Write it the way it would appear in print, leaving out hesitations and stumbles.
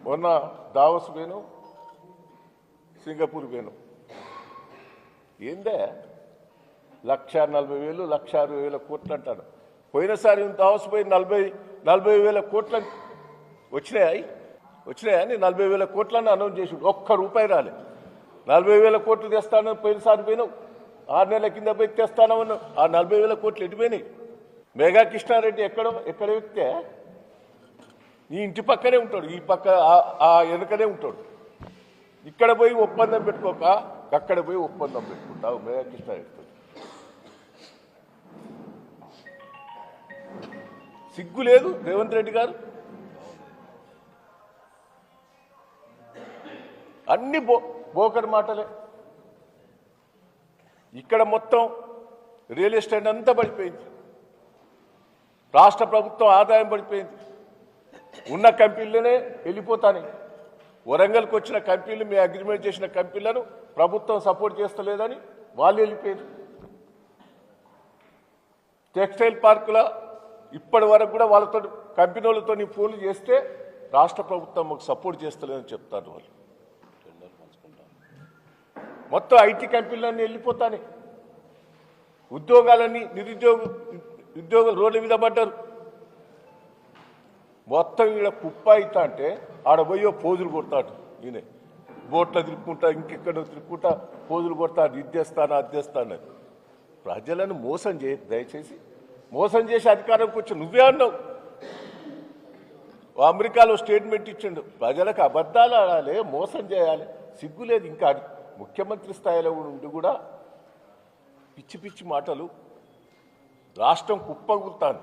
మొన్న Davos పోయిను, Singapore పోయిను. ఏందే 1,40,000 1,60,000 కోట్లు అంటాను. పోయినసారి దావోస్ పోయి 40,000 కోట్లు వచ్చినాయి. వచ్చినాయని 40,000 కోట్లని అనౌన్స్ చేసి ఒక్క రూపాయి రాలే. 40,000 కోట్లు తెస్తానని పోయినసారి పోయినావు. 6 నెలల కింద పోయి తెస్తానని ఆ 40,000 కోట్లు ఎటుపోయినాయి? మేఘా కృష్ణారెడ్డి ఎక్కడ వ్యక్తే ఈ ఇంటి పక్కనే ఉంటాడు, ఈ పక్క ఆ వెనుకనే ఉంటాడు. ఇక్కడ పోయి ఒప్పందం పెట్టుకోక అక్కడ పోయి ఒప్పందం పెట్టుకుంటావు మేఘా కృష్ణారెడ్డితో. సిగ్గు లేదు రేవంత్ రెడ్డి గారు? అన్ని బోకర్ మాటలే. ఇక్కడ మొత్తం రియల్ ఎస్టేట్ అంతా పడిపోయింది. రాష్ట్ర ప్రభుత్వం ఆదాయం పడిపోయింది. ఉన్న కంపెనీలనే వెళ్ళిపోతాయి. వరంగల్కి వచ్చిన కంపెనీలు, మీ అగ్రిమెంట్ చేసిన కంపెనీలను ప్రభుత్వం సపోర్ట్ చేస్తలేదని వాళ్ళు వెళ్ళిపోయారు. టెక్స్టైల్ పార్కుల ఇప్పటి వరకు కూడా వాళ్ళతో కంపెనీలతో ఫోన్లు చేస్తే రాష్ట్ర ప్రభుత్వం మాకు సపోర్ట్ చేస్తలేదని చెప్తారు వాళ్ళు. మొత్తం ఐటీ కంపెనీలన్నీ వెళ్ళిపోతాయి. ఉద్యోగాలన్నీ ఉద్యోగులు రోడ్ల మీద పడ్డారు. మొత్తం ఈడ కుప్ప అవుతా అంటే ఆడ పోయో పోజులు కొడతాడు. ఈయన బోట్లో తిరుక్కుంటా, ఇంకెక్కడ తిరుక్కుంటా పోజులు కొడతాడు. ఇద్దేస్తాను అద్దేస్తాను. ప్రజలను మోసం దయచేసి మోసం చేసి అధికారంకి వచ్చి నువ్వే అన్నావు. అమెరికాలో స్టేట్మెంట్ ఇచ్చిండు, ప్రజలకు అబద్ధాలు ఆడాలి, మోసం చేయాలి. సిగ్గులేదు. ఇంకా ముఖ్యమంత్రి స్థాయిలో ఉండి కూడా పిచ్చి పిచ్చి మాటలు. రాష్ట్రం కుప్పగులుతాను.